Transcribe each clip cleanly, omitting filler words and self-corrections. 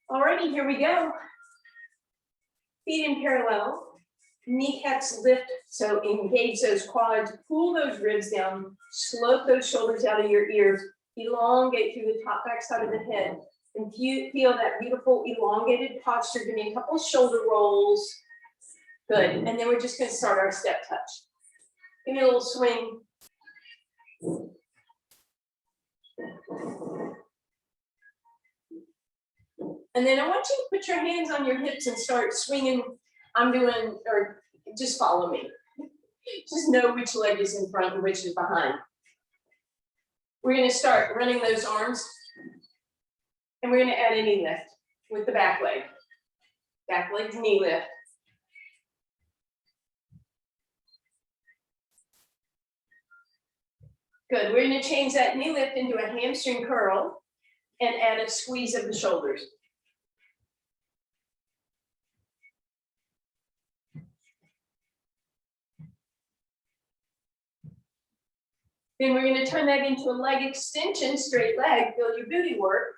Alrighty, here we go. Feet in parallel, kneecaps lift, so engage those quads, pull those ribs down, slope those shoulders out of your ears, elongate through the top back side of the head, and feel that beautiful elongated posture. Give me a couple shoulder rolls. Good, and then we're just gonna start our step touch. Give me a little swing. And then I want you to put your hands on your hips and start swinging. I'm doing, or just follow me. Just know which leg is in front and which is behind. We're gonna start running those arms, and we're gonna add a knee lift with the back leg. Back leg's knee lift. Good, we're gonna change that knee lift into a hamstring curl and add a squeeze of the shoulders. Then we're gonna turn that into a leg extension, straight leg, feel your booty work.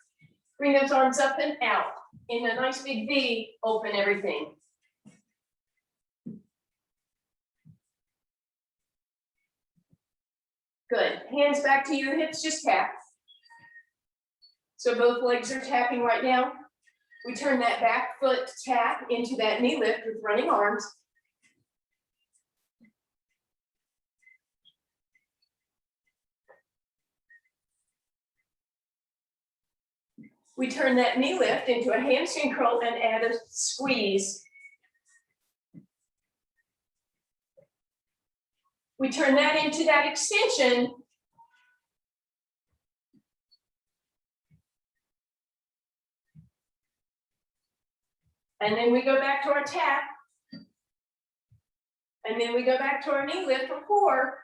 Bring those arms up and out in a nice big V, open everything. Good, hands back to your hips, just tap. So both legs are tapping right now. We turn that back foot tap into that knee lift with running arms. We turn that knee lift into a hamstring curl and add a squeeze. We turn that into that extension. And then we go back to our tap. And then we go back to our knee lift for 4.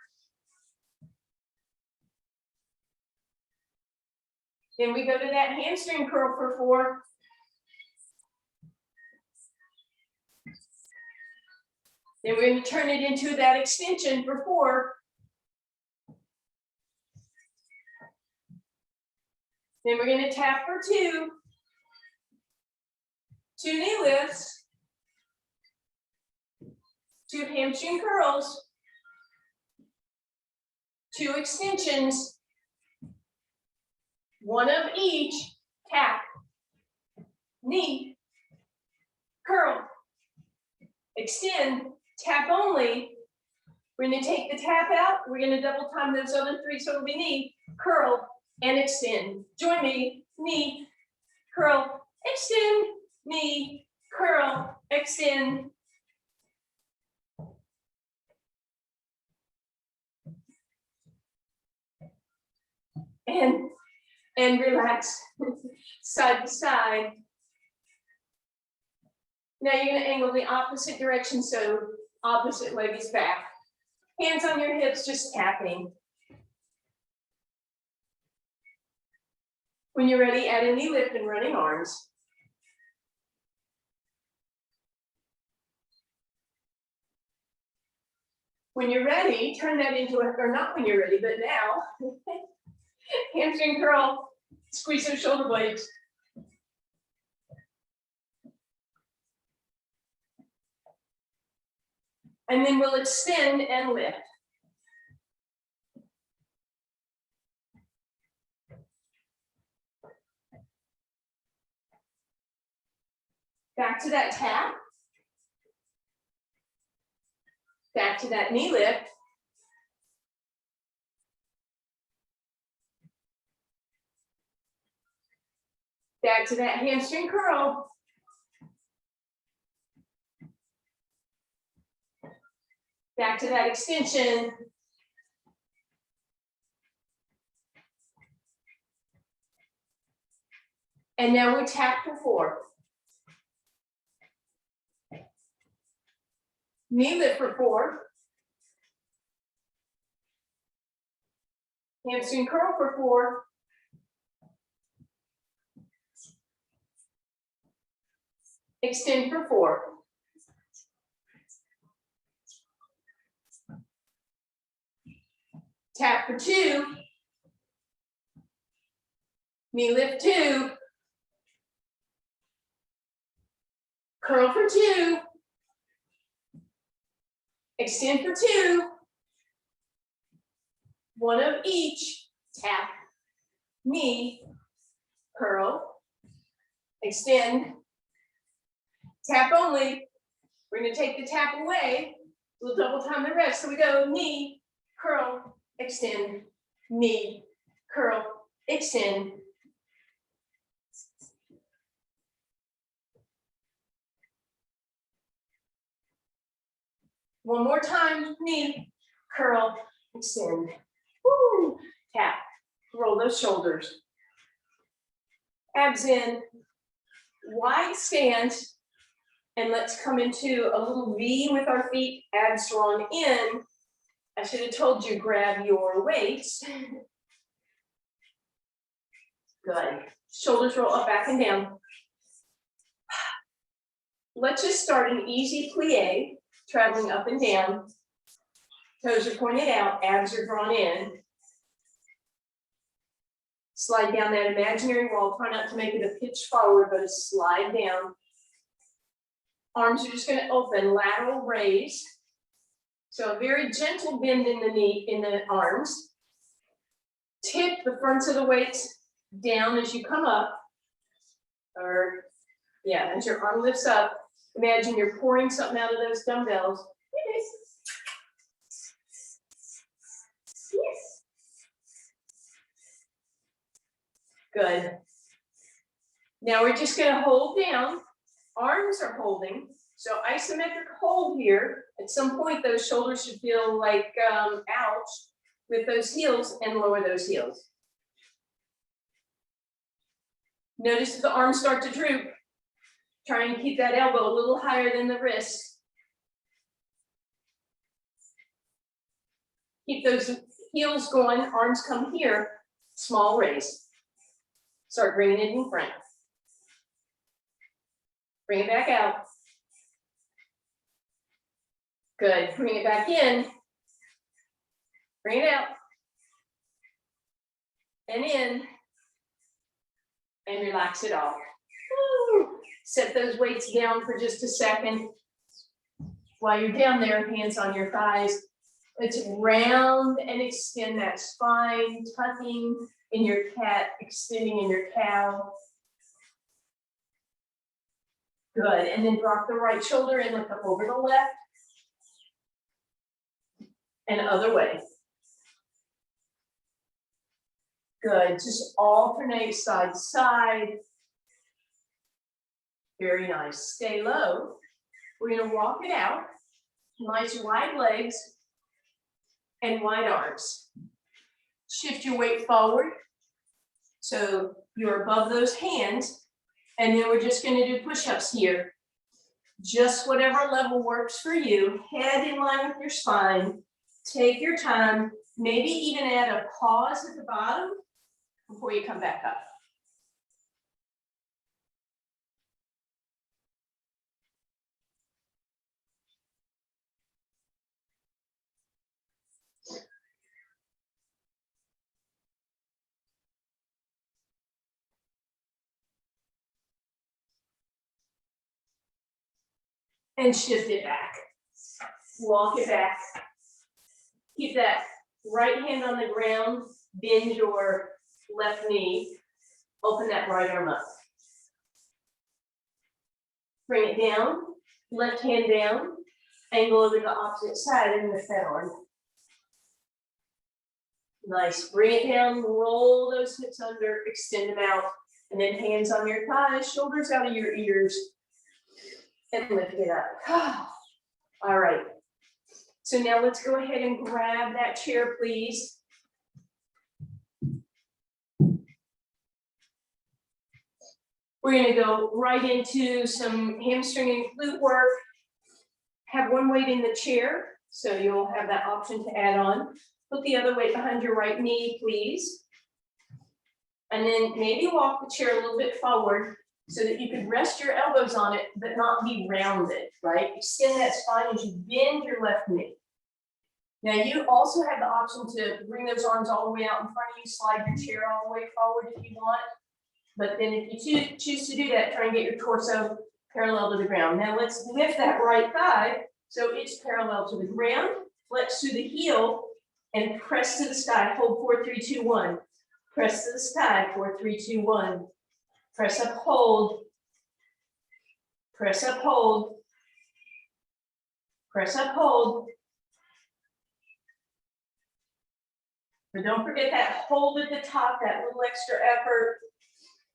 Then we go to that hamstring curl for 4. Then we're going to turn it into that extension for 4. Then we're going to tap for 2. 2 knee lifts. 2 hamstring curls. 2 extensions. 1 of each. Tap. Knee. Curl. Extend. Tap only. We're going to take the tap out. We're going to double time those other 3, so it'll be knee, curl, and extend. Join me. Knee, curl, extend, knee, curl, extend. And relax. Side to side. Now you're going to angle the opposite direction, so opposite leg is back. Hands on your hips, just tapping. When you're ready, add a knee lift and running arms. When you're ready, turn that into a, or not when you're ready, but now, hamstring curl, squeeze those shoulder blades. And then we'll extend and lift. Back to that tap. Back to that knee lift. Back to that hamstring curl. Back to that extension. And now we tap for 4. Knee lift for 4. Hamstring curl for 4. Extend for 4. Tap for 2. Knee lift 2. Curl for 2. Extend for 2. 1 of each. Tap, knee, curl, extend, tap only. We're going to take the tap away. We'll double time the rest. So we go knee, curl, extend, knee, curl, extend. One more time, knee, curl, extend. Woo. Tap, roll those shoulders. Abs in, wide stance, and let's come into a little V with our feet, abs drawn in. I should have told you, grab your weights. Good. Shoulders roll up, back and down. Let's just start an easy plie, traveling up and down. Toes are pointed out, abs are drawn in. Slide down that imaginary wall. Try not to make it a pitch forward, but a slide down. Arms are just going to open, lateral raise. So a very gentle bend in the knee, in the arms. Tip the fronts of the weights down as you come up. Or, yeah, as your arm lifts up, imagine you're pouring something out of those dumbbells. Yes. Good. Now we're just going to hold down. Arms are holding. So isometric hold here. At some point, those shoulders should feel like ouch with those heels, and lower those heels. Notice if the arms start to droop. Try and keep that elbow a little higher than the wrist. Keep those heels going, arms come here, small raise. Start bringing it in front. Bring it back out. Good, bring it back in. Bring it out. And in. And relax it off. Woo. Set those weights down for just a second. While you're down there, hands on your thighs. Let's round and extend that spine, tucking in your cat, extending in your cow. Good, and then drop the right shoulder and look up over the left. And other way. Good, just alternate side to side. Very nice, stay low. We're gonna walk it out. Nice wide legs and wide arms. Shift your weight forward. So you're above those hands. And then we're just gonna do push-ups here. Just whatever level works for you. Head in line with your spine. Take your time. Maybe even add a pause at the bottom before you come back up. And shift it back. Walk it back. Keep that right hand on the ground. Bend your left knee. Open that right arm up. Bring it down. Left hand down. Angle over to the opposite side and lift that arm. Nice. Bring it down. Roll those hips under. Extend them out. And then hands on your thighs. Shoulders out of your ears. And lift it up. All right. So now let's go ahead and grab that chair, please. We're going to go right into some hamstring and glute work. Have one weight in the chair, so you'll have that option to add on. Put the other weight behind your right knee, please. And then maybe walk the chair a little bit forward so that you can rest your elbows on it, but not be rounded, right? Extend that spine as you bend your left knee. Now you also have the option to bring those arms all the way out in front of you, slide your chair all the way forward if you want. But then if you choose to do that, try and get your torso parallel to the ground. Now let's lift that right thigh so it's parallel to the ground. Flex through the heel and press to the sky. Hold 4, 3, 2, 1. Press to the sky. 4, 3, 2, 1. Press up, hold. Press up, hold. Press up, hold. But don't forget that hold at the top, that little extra effort.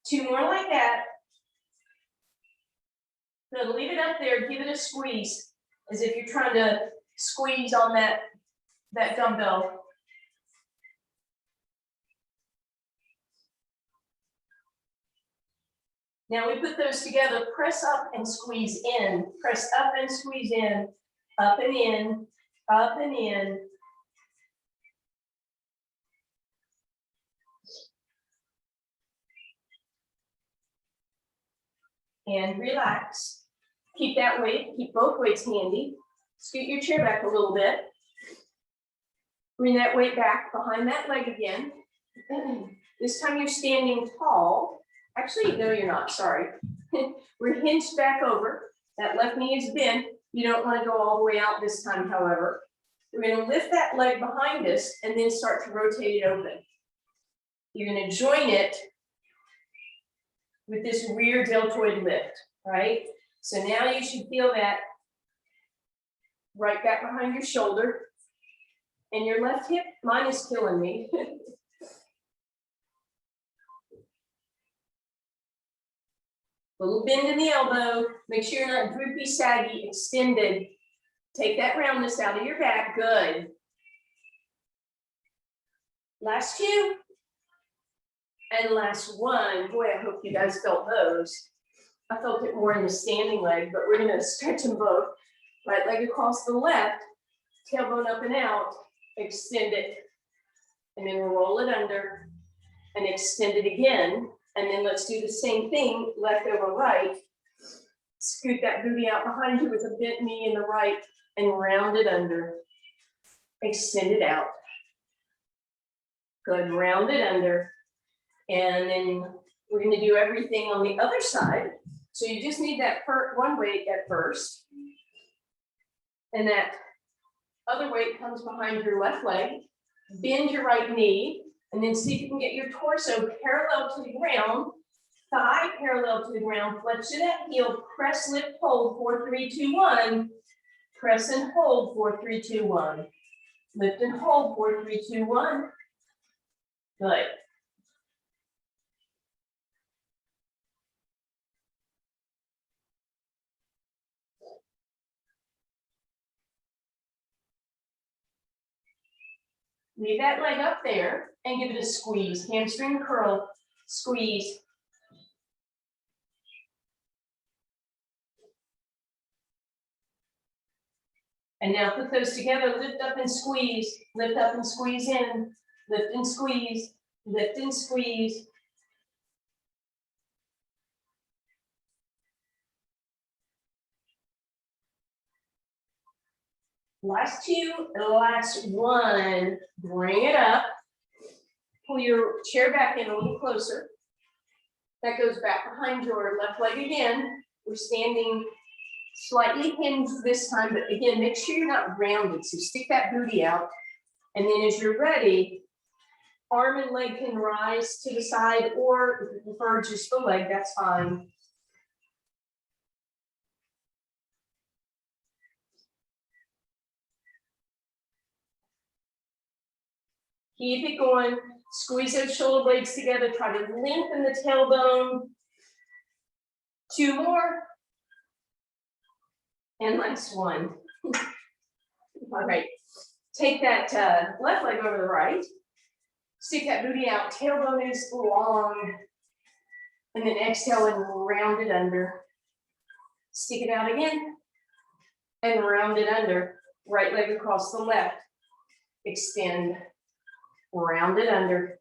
2 more like that. Good, leave it up there, give it a squeeze, as if you're trying to squeeze on that dumbbell. Now we put those together, press up and squeeze in. Press up and squeeze in, up and in, up and in. And relax. Keep that weight, keep both weights handy. Scoot your chair back a little bit. Bring that weight back behind that leg again. This time you're standing tall. Actually, no, you're not, sorry. We're hinged back over. That left knee is bent. You don't want to go all the way out this time, however. We're going to lift that leg behind us and then start to rotate it open. You're going to join it with this rear deltoid lift, right? So now you should feel that right back behind your shoulder. And your left hip, mine is killing me. Little bend in the elbow. Make sure you're not droopy, saggy, extended. Take that roundness out of your back. Good. Last 2. And last 1. Boy, I hope you guys felt those. I felt it more in the standing leg, but we're going to stretch them both. Right leg across the left, tailbone up and out, extend it, and then roll it under, and extend it again. And then let's do the same thing, left over right. Scoot that booty out behind you with a bent knee in the right, and round it under. Extend it out. Good, round it under. And then we're going to do everything on the other side. So you just need that one weight at first. And that other weight comes behind your left leg. Bend your right knee. And then see if you can get your torso parallel to the ground. Thigh parallel to the ground. Flex to that heel. Press, lift, hold. 4, 3, 2, 1. Press and hold. 4, 3, 2, 1. Lift and hold. 4, 3, 2, 1. Good. Leave that leg up there and give it a squeeze. Hamstring curl, squeeze. And now put those together, lift up and squeeze, lift up and squeeze in, lift and squeeze, lift and squeeze. Last 2, last 1. Bring it up. Pull your chair back in a little closer. That goes back behind your left leg again. We're standing slightly hinged this time, but again, make sure you're not rounded. So stick that booty out. And then as you're ready, arm and leg can rise to the side, or if you prefer just the leg, that's fine. Keep it going. Squeeze those shoulder blades together. Try to lengthen the tailbone. 2 more. And last 1. All right. Take that left leg over the right. Stick that booty out. Tailbone is long. And then exhale and round it under. Stick it out again. And round it under. Right leg across the left. Extend. Round it under,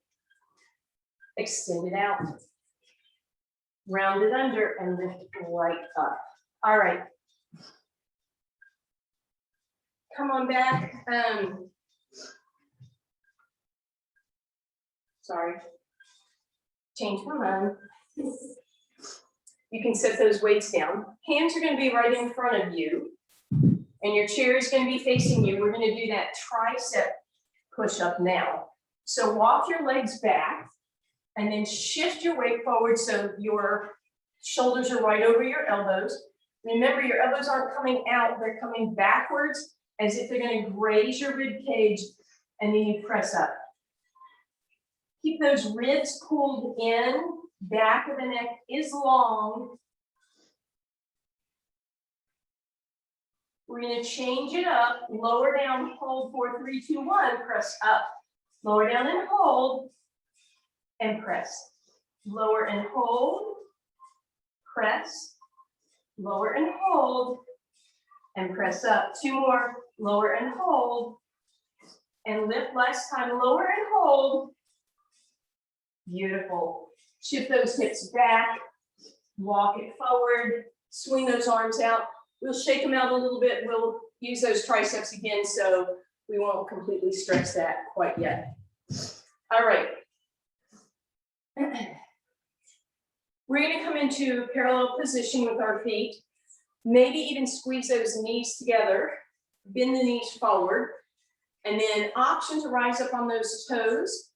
extend it out, round it under, and lift right up. All right. Come on back. Sorry. Change my mind. You can set those weights down. Hands are going to be right in front of you, and your chair is going to be facing you. We're going to do that tricep push-up now. So walk your legs back, and then shift your weight forward so your shoulders are right over your elbows. Remember, your elbows aren't coming out, they're coming backwards as if they're going to graze your rib cage, and then you press up. Keep those ribs pulled in, back of the neck is long. We're going to change it up, lower down, hold 4, 3, 2, 1, press up. Lower down and hold, and press. Lower and hold, press. Lower and hold, and press up. 2 more, lower and hold, and lift last time, lower and hold. Beautiful. Shift those hips back, walk it forward, swing those arms out. We'll shake them out a little bit. We'll use those triceps again, so we won't completely stretch that quite yet. All right. We're going to come into parallel position with our feet. Maybe even squeeze those knees together, bend the knees forward, and then option to rise up on those toes,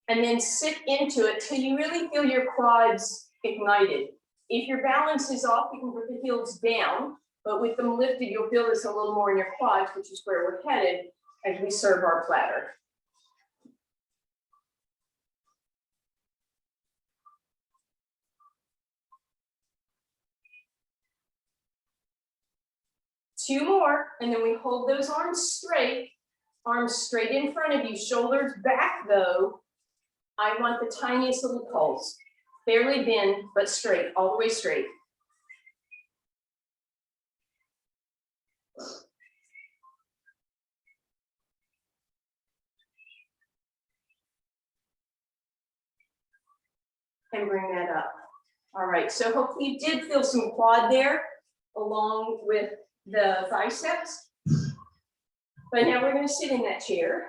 and then sit into it till you really feel your quads ignited. If your balance is off, you can put the heels down, but with them lifted, you'll feel this a little more in your quads, which is where we're headed as we serve our platter. Two more, and then we hold those arms straight in front of you, shoulders back though. I want the tiniest little pulse. Barely bend, but straight, all the way straight. And bring that up. All right, so hopefully you did feel some quad there along with the biceps. But now we're going to sit in that chair.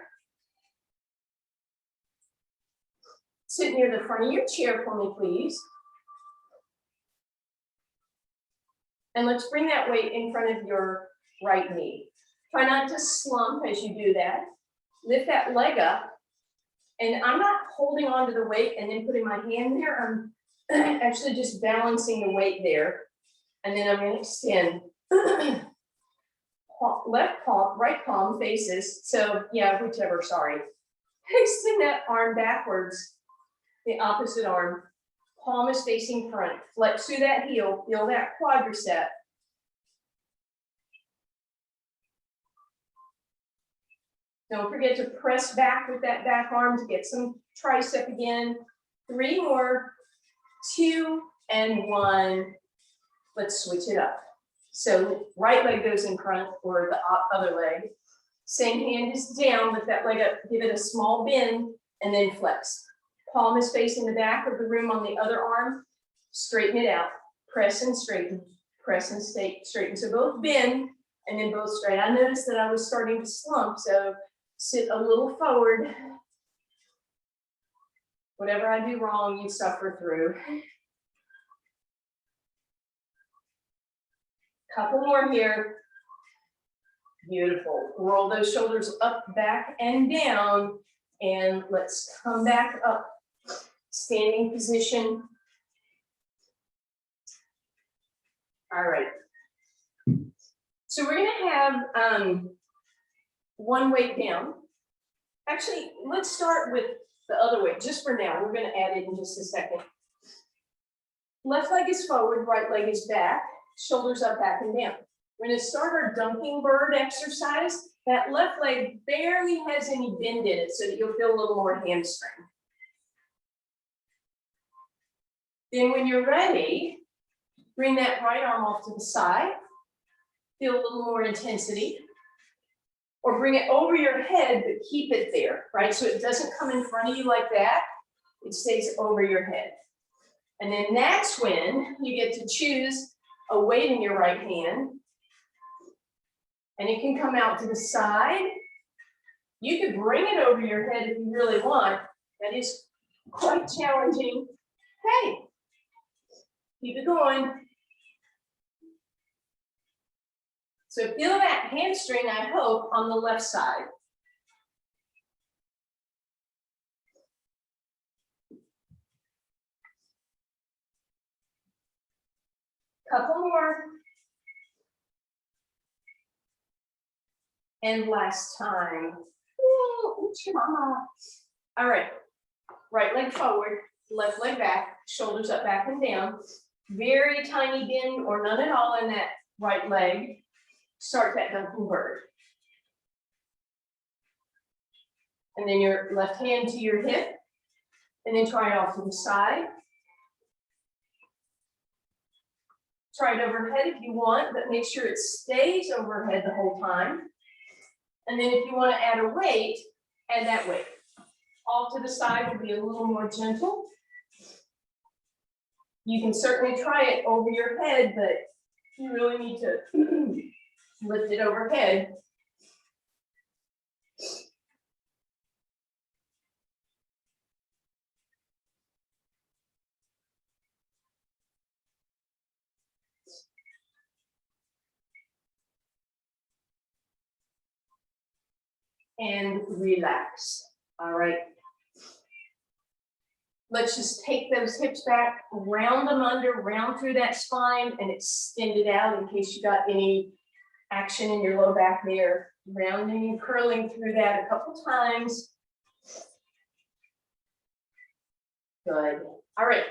Sit near the front of your chair for me, please. And let's bring that weight in front of your right knee. Try not to slump as you do that. Lift that leg up. And I'm not holding on to the weight and then putting my hand there. I'm actually just balancing the weight there. And then I'm going to extend. Left palm, right palm faces. So yeah, whichever, sorry. Extend that arm backwards. The opposite arm, palm is facing front. Flex through that heel, feel that quadricep. Don't forget to press back with that back arm to get some tricep again. 3 more, 2 and 1. Let's switch it up. So right leg goes in front or the other leg. Same hand is down, lift that leg up, give it a small bend and then flex. Palm is facing the back of the room on the other arm. Straighten it out. Press and straighten. Press and straighten. So both bend and then both straight. I noticed that I was starting to slump, so sit a little forward. Whatever I do wrong, you suffer through. Couple more here. Beautiful. Roll those shoulders up, back, and down. And let's come back up. Standing position. All right. So we're going to have one weight down. Actually, let's start with the other weight just for now. We're going to add it in just a second. Left leg is forward, right leg is back, shoulders up, back, and down. We're going to start our dunking bird exercise. That left leg barely has any bend in it so that you'll feel a little more hamstring. Then when you're ready, bring that right arm off to the side. Feel a little more intensity. Or bring it over your head, but keep it there, right? So it doesn't come in front of you like that. It stays over your head. And then that's when you get to choose a weight in your right hand. And it can come out to the side. You could bring it over your head if you really want. That is quite challenging. Hey, Keep it going. So feel that hamstring, I hope, on the left side. Couple more. And last time. Ooh, mama. All right. Right leg forward, left leg back, shoulders up, back and down. Very tiny bend or none at all in that right leg. Start that jumping bird. And then your left hand to your hip. And then try it off to the side. Try it overhead if you want, but make sure it stays overhead the whole time. And then if you want to add a weight, add that weight. Off to the side will be a little more gentle. You can certainly try it over your head, but you really need to lift it overhead. And relax. All right. Let's just take those hips back, round them under, round through that spine, and extend it out in case you got any action in your low back there. Rounding and curling through that a couple times. Good. All right.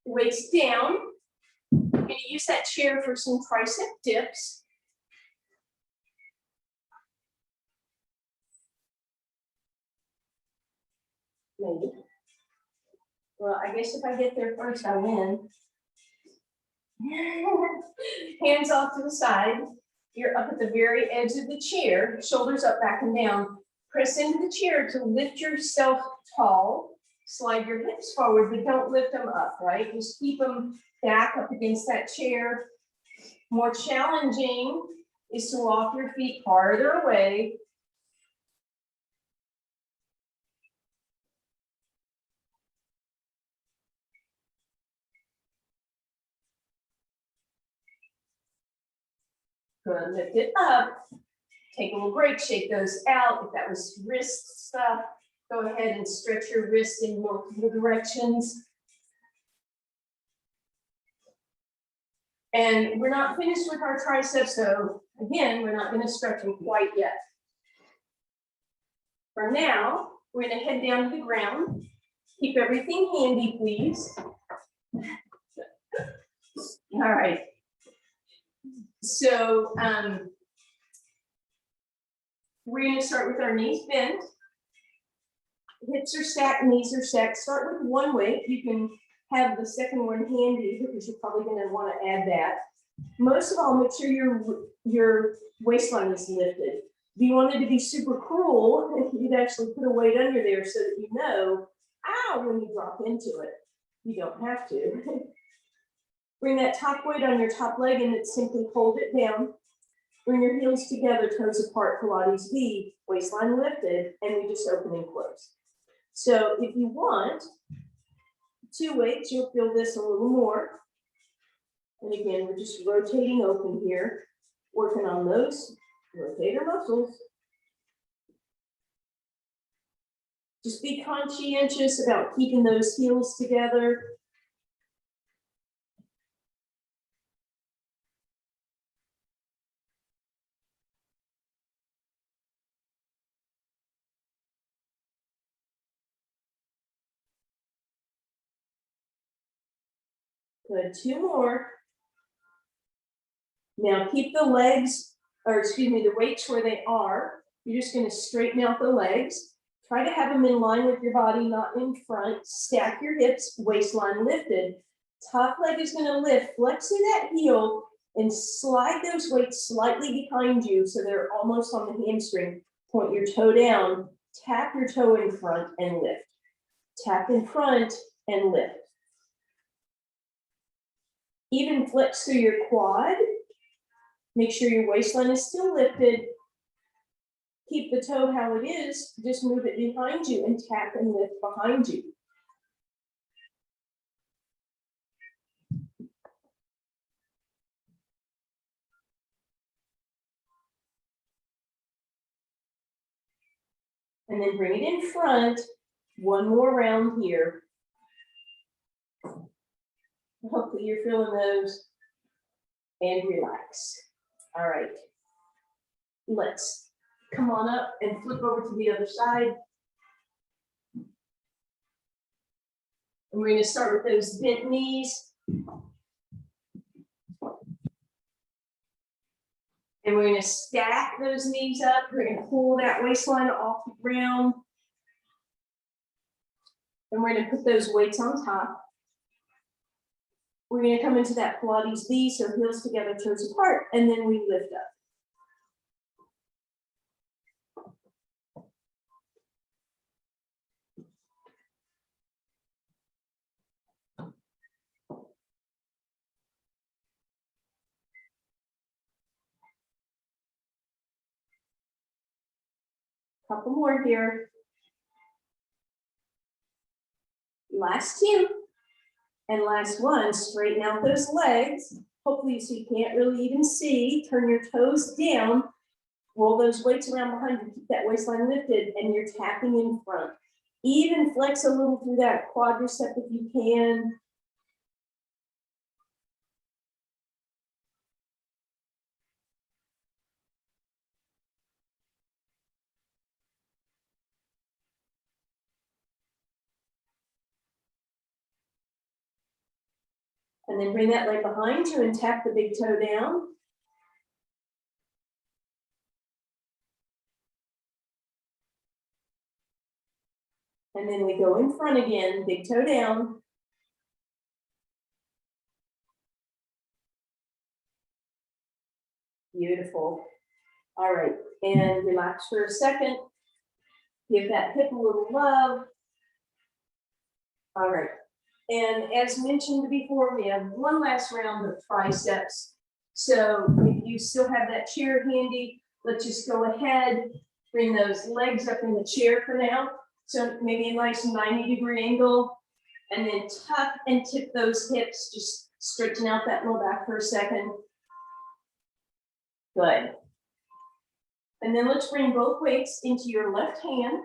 Weights down. I'm going to use that chair for some tricep dips. Maybe. Well, I guess if I get there first, I win. Hands off to the side. You're up at the very edge of the chair, shoulders up, back and down. Press into the chair to lift yourself tall. Slide your hips forward, but don't lift them up, right? Just keep them back up against that chair. More challenging is to walk your feet farther away. Good, lift it up. Take a little break, shake those out. If that was wrist stuff, go ahead and stretch your wrist in multiple directions. And we're not finished with our triceps, so again, we're not going to stretch them quite yet. For now, we're going to head down to the ground. Keep everything handy, please. All right. So we're going to start with our knees bent. Hips are stacked, knees are stacked. Start with one weight. You can have the second one handy because you're probably going to want to add that. Most of all, make sure your waistline is lifted. If you wanted to be super cruel, you'd actually put a weight under there so that you know, ow, when you drop into it. You don't have to. Bring that top weight on your top leg and then simply hold it down. Bring your heels together, toes apart, Pilates V, waistline lifted, and we just open and close. So if you want two weights, you'll feel this a little more. And again, we're just rotating open here, working on those rotator muscles. Just be conscientious about keeping those heels together. Good, two more. Now keep the legs, or excuse me, the weights where they are. You're just going to straighten out the legs. Try to have them in line with your body, not in front. Stack your hips, waistline lifted. Top leg is going to lift. Flex through that heel and slide those weights slightly behind you so they're almost on the hamstring. Point your toe down, tap your toe in front and lift. Tap in front and lift. Even flex through your quad. Make sure your waistline is still lifted. Keep the toe how it is, just move it behind you and tap and lift behind you. And then bring it in front. One more round here. Hopefully you're feeling those. And relax. All right. Let's come on up and flip over to the other side. And we're going to start with those bent knees. And we're going to stack those knees up. We're going to pull that waistline off the ground. And we're going to put those weights on top. We're going to come into that Pilates B, so heels together, toes apart, and then we lift up. Couple more here. Last two. And last one, straighten out those legs. Hopefully, so you can't really even see. Turn your toes down. Roll those weights around behind you. Keep that waistline lifted, and you're tapping in front. Even flex a little through that quadricep if you can. And then bring that leg behind you and tap the big toe down. And then we go in front again, big toe down. Beautiful. All right, and relax for a second. Give that hip a little love. All right, and as mentioned before, we have one last round of triceps. So if you still have that chair handy, let's just go ahead, bring those legs up in the chair for now. So maybe a nice 90-degree angle, and then tuck and tip those hips, just stretching out that low back for a second. Good. And then let's bring both weights into your left hand.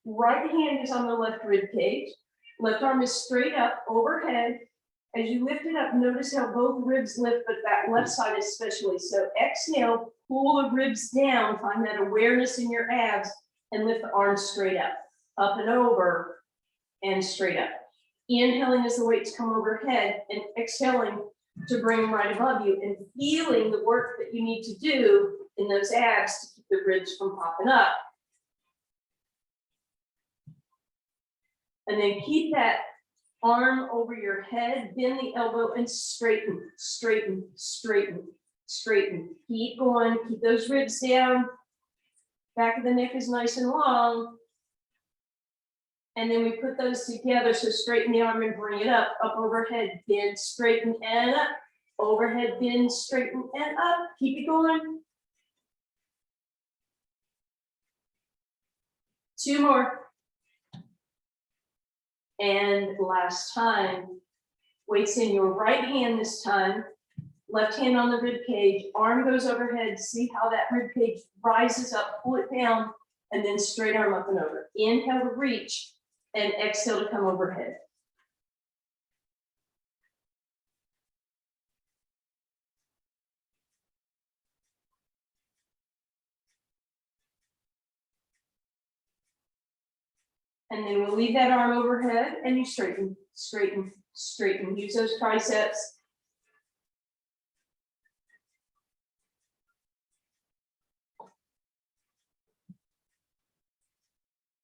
Right hand is on the left rib cage. Left arm is straight up overhead. As you lift it up, notice how both ribs lift, but that left side especially. So exhale, pull the ribs down, find that awareness in your abs, and lift the arms straight up and over, and straight up. Inhaling as the weights come overhead, and exhaling to bring them right above you, and feeling the work that you need to do in those abs to keep the ribs from popping up. And then keep that arm over your head, bend the elbow, and straighten, straighten, straighten, straighten. Keep going, keep those ribs down. Back of the neck is nice and long. And then we put those together, so straighten the arm and bring it up overhead, bend, straighten, and up. Overhead, bend, straighten, and up. Keep it going. Two more. And last time, weights in your right hand this time, left hand on the rib cage, arm goes overhead, see how that rib cage rises up, pull it down, and then straight arm up and over. Inhale to reach, and exhale to come overhead. And then we'll leave that arm overhead, and you straighten, straighten, straighten. Use those triceps.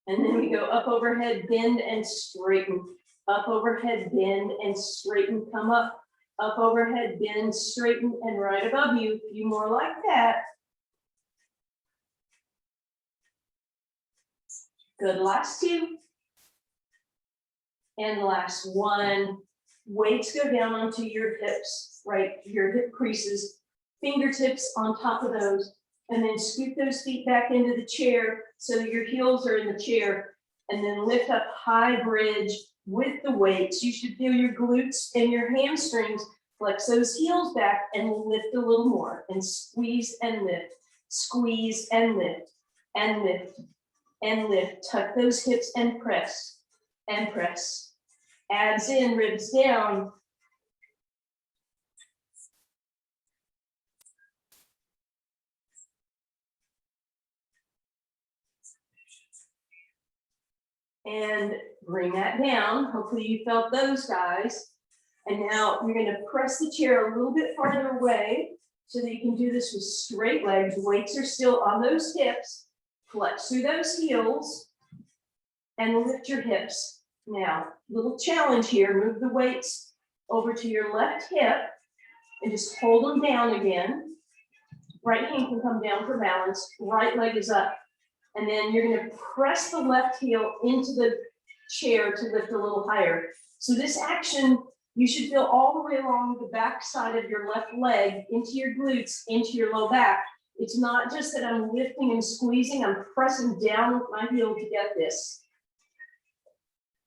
And then we go up overhead, bend and straighten. Up overhead, bend and straighten. Come up overhead, bend, straighten, and right above you. A few more like that. Good, last two. And last one. Weights go down onto your hips, right? Your hip creases, fingertips on top of those. And then scoop those feet back into the chair so your heels are in the chair. And then lift up high bridge with the weights. You should feel your glutes and your hamstrings. Flex those heels back and lift a little more. And squeeze and lift. Squeeze and lift. And lift. and lift. Tuck those hips and press, and press. Abs in, ribs down. And bring that down. Hopefully you felt those, guys. And now you're going to press the chair a little bit farther away so that you can do this with straight legs. Weights are still on those hips. Flex through those heels and lift your hips. Now, little challenge here. Move the weights over to your left hip and just hold them down again. Right hand can come down for balance. Right leg is up. And then you're going to press the left heel into the chair to lift a little higher. So this action, you should feel all the way along the back side of your left leg, into your glutes, into your low back. It's not just that I'm lifting and squeezing, I'm pressing down with my heel to get this.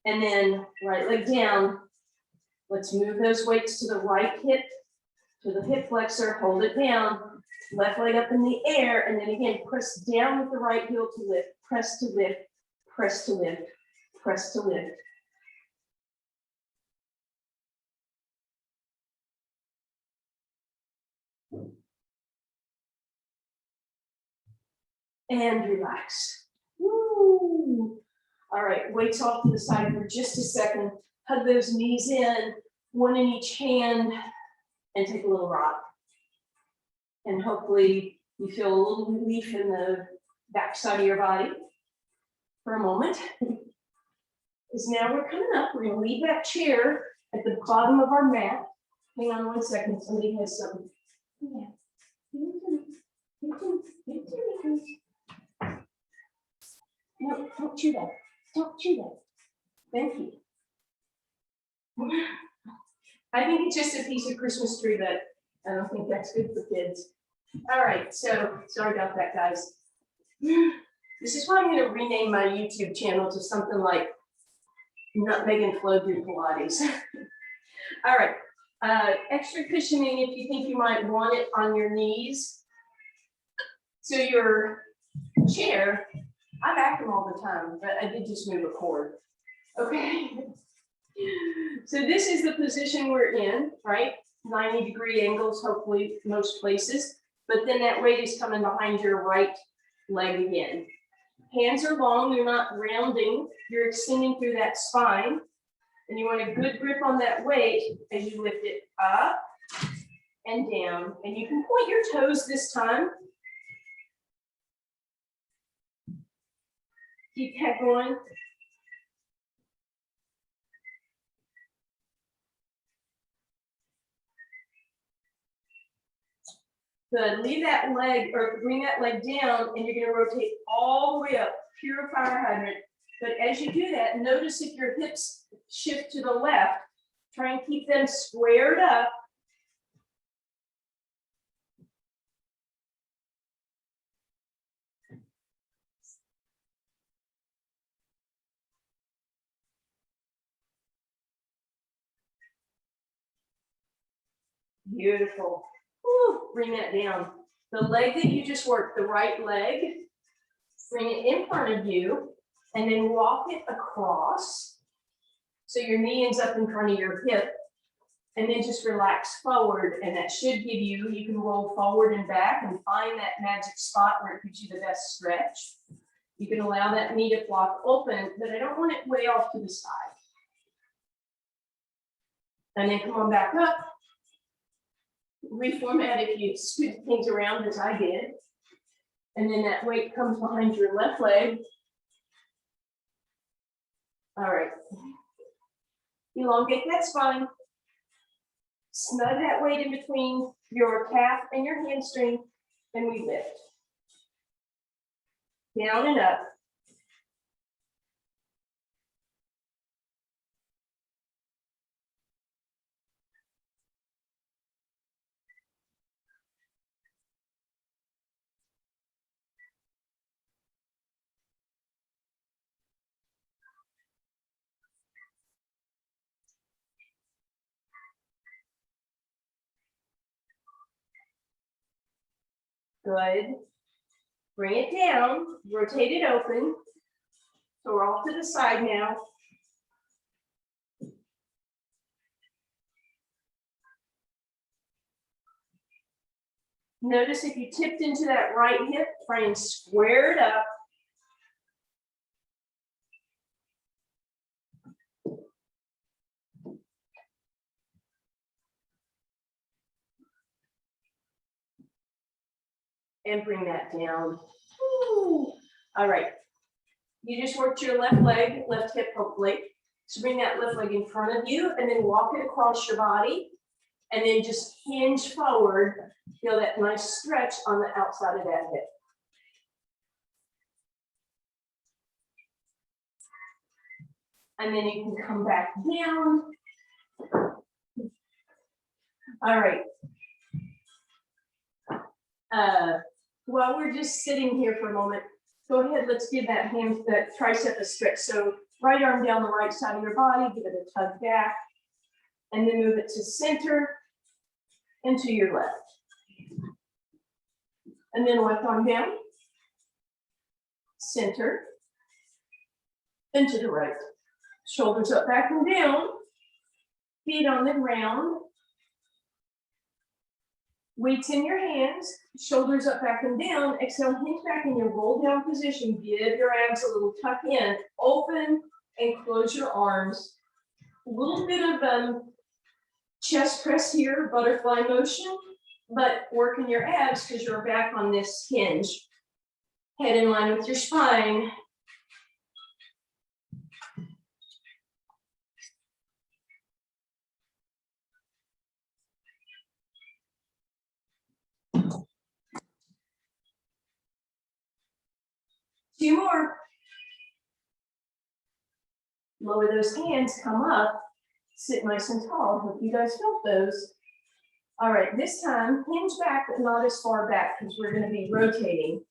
And then right leg down. Let's move those weights to the right hip, to the hip flexor, hold it down. Left leg up in the air, and then again, press down with the right heel to lift, press to lift, press to lift, press to lift. And relax. Woo. All right, weights off to the side for just a second. Hug those knees in, one in each hand, and take a little rock. And hopefully you feel a little relief in the back side of your body for a moment. Because now we're coming up, we're gonna leave that chair at the bottom of our mat. Hang on one second, somebody has something. Yeah. No, don't chew that, don't chew that. Thank you. I think it's just a piece of Christmas tree, but I don't think that's good for kids. All right, so sorry about that, guys. This is why I'm going to rename my YouTube channel to something like Nutmeg and Flo do Pilates. All right, extra cushioning if you think you might want it on your knees. So your chair, I back them all the time, but I did just move a cord. Okay. So this is the position we're in, right? 90-degree angles, hopefully most places. But then that weight is coming behind your right leg again. Hands are long, you're not rounding, you're extending through that spine. And you want a good grip on that weight as you lift it up and down. And you can point your toes this time. Keep that going. Good, leave that leg, or bring that leg down, and you're gonna rotate all the way up, pure fire hydrant. But as you do that, notice if your hips shift to the left, try and keep them squared up. Beautiful. Woo, bring that down. The leg that you just worked, the right leg, bring it in front of you, and then walk it across. So your knee ends up in front of your hip, and then just relax forward, and that should give you, you can roll forward and back and find that magic spot where it gives you the best stretch. You can allow that knee to flop open, but I don't want it way off to the side. And then come on back up. Reformat if you scoot things around as I did. And then that weight comes behind your left leg. All right. Elongate that spine. Snug that weight in between your calf and your hamstring, and we lift. Down and up. Good. Bring it down, rotate it open. So we're off to the side now. Notice if you tipped into that right hip, try and square it up. And bring that down. Woo. All right. You just worked your left leg, left hip, hopefully. So bring that left leg in front of you and then walk it across your body. And then just hinge forward. Feel that nice stretch on the outside of that hip. And then you can come back down. All right. While we're just sitting here for a moment, go ahead, let's give that tricep a stretch. So right arm down the right side of your body, give it a tug back, and then move it to center and to your left. And then left arm down, center, and to the right. Shoulders up, back and down, feet on the ground. Weights in your hands, shoulders up, back and down. Exhale, hinge back in your roll down position. Give your abs a little tuck in. Open and close your arms. A little bit of chest press here, butterfly motion, but working your abs because you're back on this hinge. Head in line with your spine. Two more. Lower those hands, come up, sit nice and tall. Hope you guys felt those. All right, this time, hinge back, but not as far back because we're going to be rotating.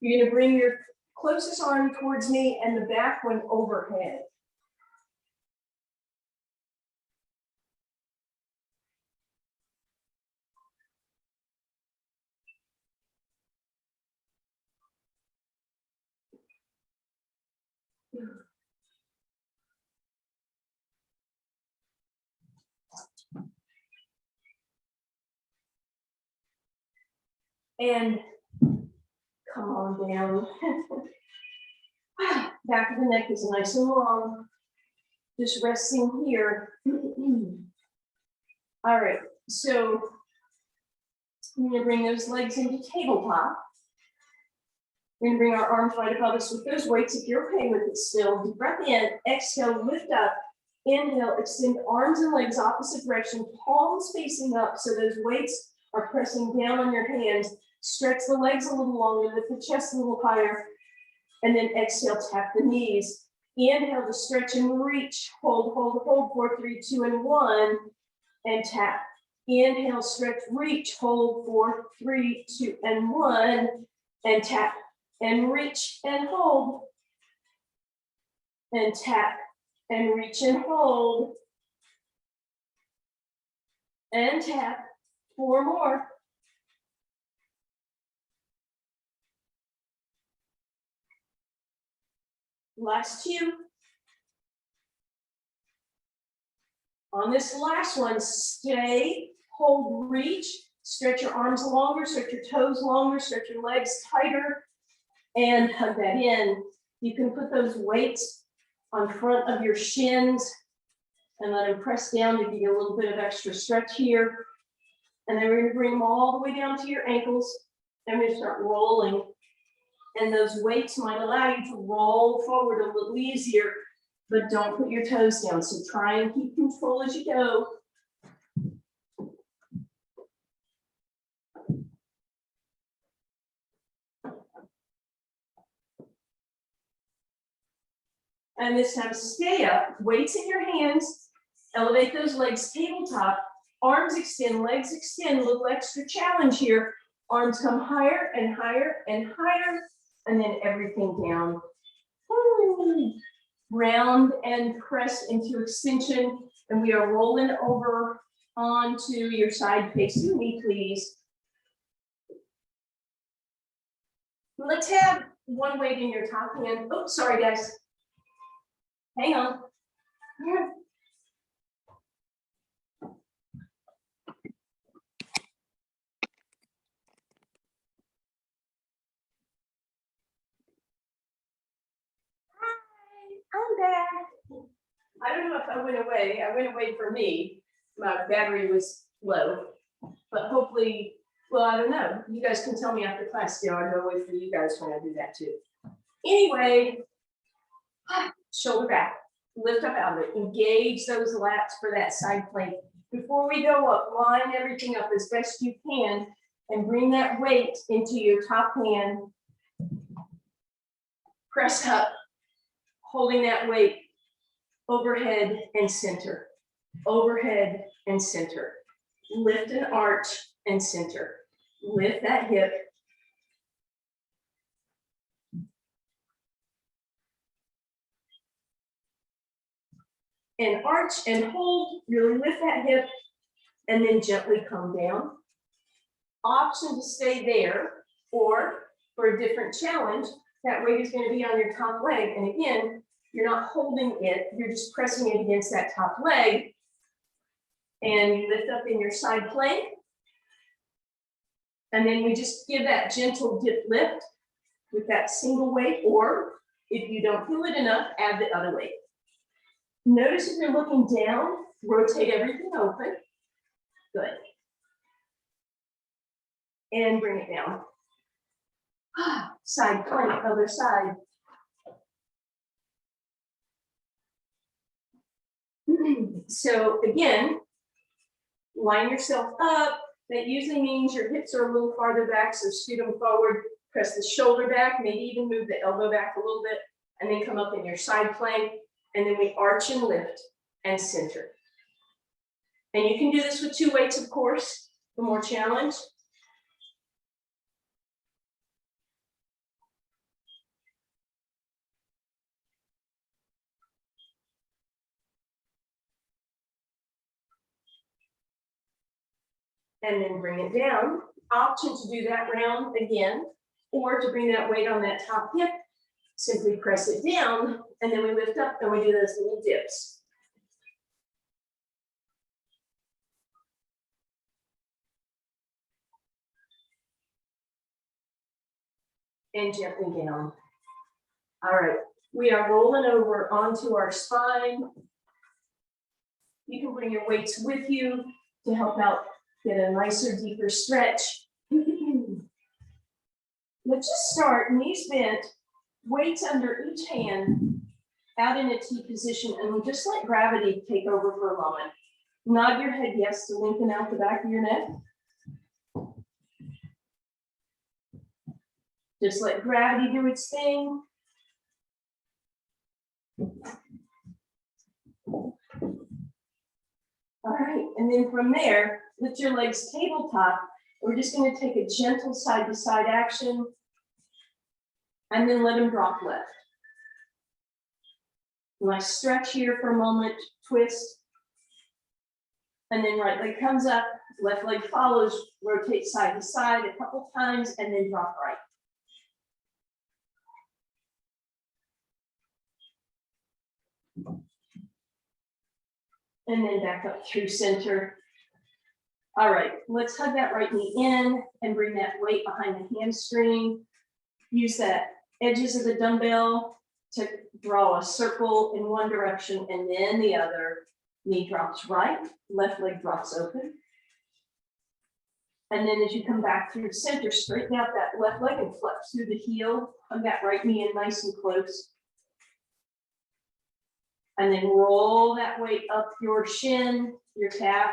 You're going to bring your closest arm towards me and the back one overhead. And come on down. Back of the neck is nice and long. Just resting here. All right, so I'm going to bring those legs into tabletop. We're going to bring our arms right above us with those weights if you're okay with it still. Deep breath in, exhale, lift up. Inhale, extend arms and legs opposite direction, palms facing up so those weights are pressing down on your hands. Stretch the legs a little longer, lift the chest a little higher, and then exhale, tap the knees. Inhale to stretch and reach, hold, hold, hold, 4, 3, 2, and 1, and tap. Inhale, stretch, reach, hold, 4, 3, 2, and 1, and tap. And reach and hold, and tap, and reach and hold, and tap. 4 more. Last 2. On this last one, stay, hold, reach, stretch your arms longer, stretch your toes longer, stretch your legs tighter, and hug that in. You can put those weights on front of your shins and let them press down to give you a little bit of extra stretch here. And then we're going to bring them all the way down to your ankles. And we're going to start rolling. And those weights might allow you to roll forward a little easier, but don't put your toes down. So try and keep control as you go. And this time, stay up, weights in your hands, elevate those legs tabletop, arms extend, legs extend, a little extra challenge here. Arms come higher and higher and higher, and then everything down. Woo. Round and press into extension, and we are rolling over onto your side facing me, please. Let's have one weight in your top hand. Oh, sorry, guys. Hang on. I'm back. I don't know if I went away. I went away for me. My battery was low, but hopefully, well, I don't know. You guys can tell me after class. Still, I'll go away for you guys when I do that too. Anyway, shoulder back, lift up out of it. Engage those lats for that side plank. Before we go up, line everything up as best you can and bring that weight into your top hand. Press up, holding that weight overhead and center, overhead and center. Lift an arch and center. Lift that hip. And arch and hold, really lift that hip and then gently come down. Option to stay there, or for a different challenge, that weight is going to be on your top leg. And again, you're not holding it, you're just pressing it against that top leg. And you lift up in your side plank. And then we just give that gentle dip lift with that single weight, or if you don't feel it enough, add the other weight. Notice if you're looking down, rotate everything open. Good. And bring it down. Side plank, other side. So again, line yourself up. That usually means your hips are a little farther back, so scoot them forward, press the shoulder back, maybe even move the elbow back a little bit, and then come up in your side plank, and then we arch and lift and center. And you can do this with 2 weights, of course, for more challenge. And then bring it down. Option to do that round again, or to bring that weight on that top hip, simply press it down, and then we lift up and we do those little dips. And gently down. All right, we are rolling over onto our spine. You can bring your weights with you to help out, get a nicer, deeper stretch. Let's just start, knees bent, weights under each hand, out in a T position, and we'll just let gravity take over for a moment. Nod your head yes to lengthen out the back of your neck. Just let gravity do its thing. All right, and then from there, lift your legs tabletop. We're just going to take a gentle side-to-side action, and then let them drop left. Nice stretch here for a moment, twist. And then right leg comes up, left leg follows, rotate side to side a couple times, and then drop right. And then back up through center. All right, let's hug that right knee in and bring that weight behind the hamstring. Use that edges of the dumbbell to draw a circle in one direction and then the other. Knee drops right, left leg drops open. And then as you come back through center, straighten out that left leg and flex through the heel. Hug that right knee in nice and close. And then roll that weight up your shin, your calf.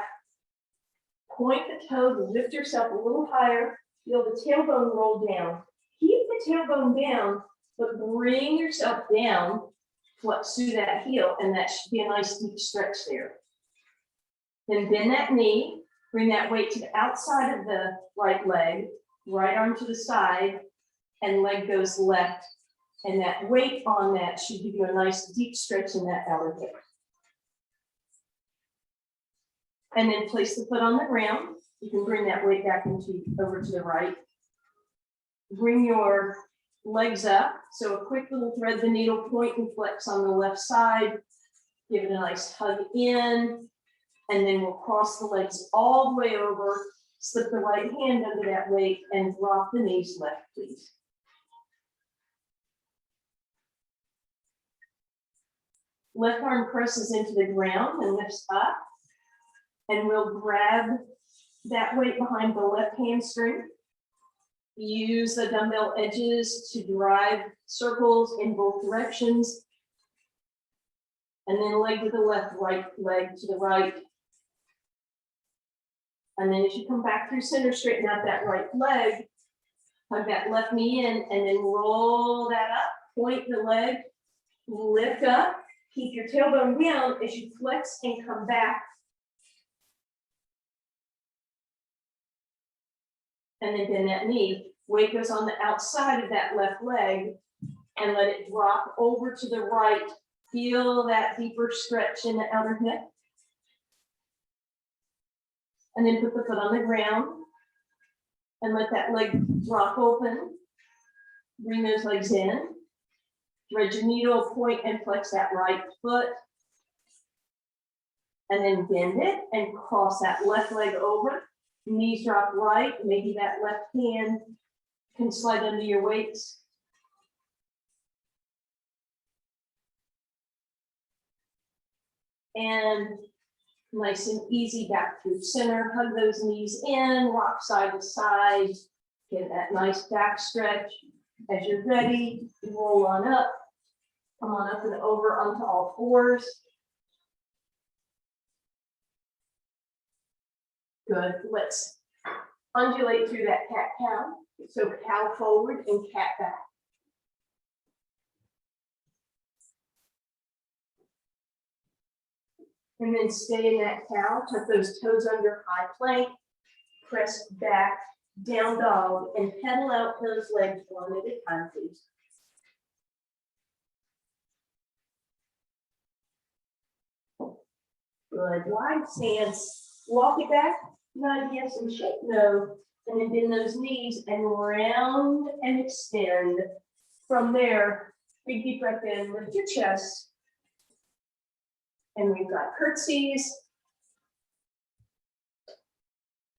Point the toe, lift yourself a little higher. Feel the tailbone roll down. Keep the tailbone down, but bring yourself down, flex through that heel, and that should be a nice deep stretch there. Then bend that knee, bring that weight to the outside of the right leg, right arm to the side, and leg goes left. And that weight on that should give you a nice deep stretch in that outer hip. And then place the foot on the ground. You can bring that weight back over to the right. Bring your legs up. So a quick little thread the needle, point and flex on the left side. Give it a nice hug in. And then we'll cross the legs all the way over, slip the right hand under that weight and drop the knees left, please. Left arm presses into the ground and lifts up. And we'll grab that weight behind the left hamstring. Use the dumbbell edges to drive circles in both directions. And then leg to the left, right leg to the right. And then as you come back through center, straighten out that right leg. Hug that left knee in and then roll that up. Point the leg, lift up. Keep your tailbone down as you flex and come back. And then bend that knee. Weight goes on the outside of that left leg and let it drop over to the right. Feel that deeper stretch in the outer hip. And then put the foot on the ground and let that leg drop open. Bring those legs in. Thread your needle, point and flex that right foot. And then bend it and cross that left leg over. Knees drop right. Maybe that left hand can slide under your weights. And nice and easy back through center. Hug those knees in, rock side to side. Get that nice back stretch. As you're ready, roll on up. Come on up and over onto all fours. Good. Let's undulate through that cat-cow. So cow forward and cat back. And then stay in that cow. Tuck those toes under high plank. Press back, down dog, and pedal out those legs one at a time, please. Good. Wide stance. Walk it back. Not yes and shake. No. And then bend those knees and round and extend. From there, big deep breath in, lift your chest. And we've got curtsies.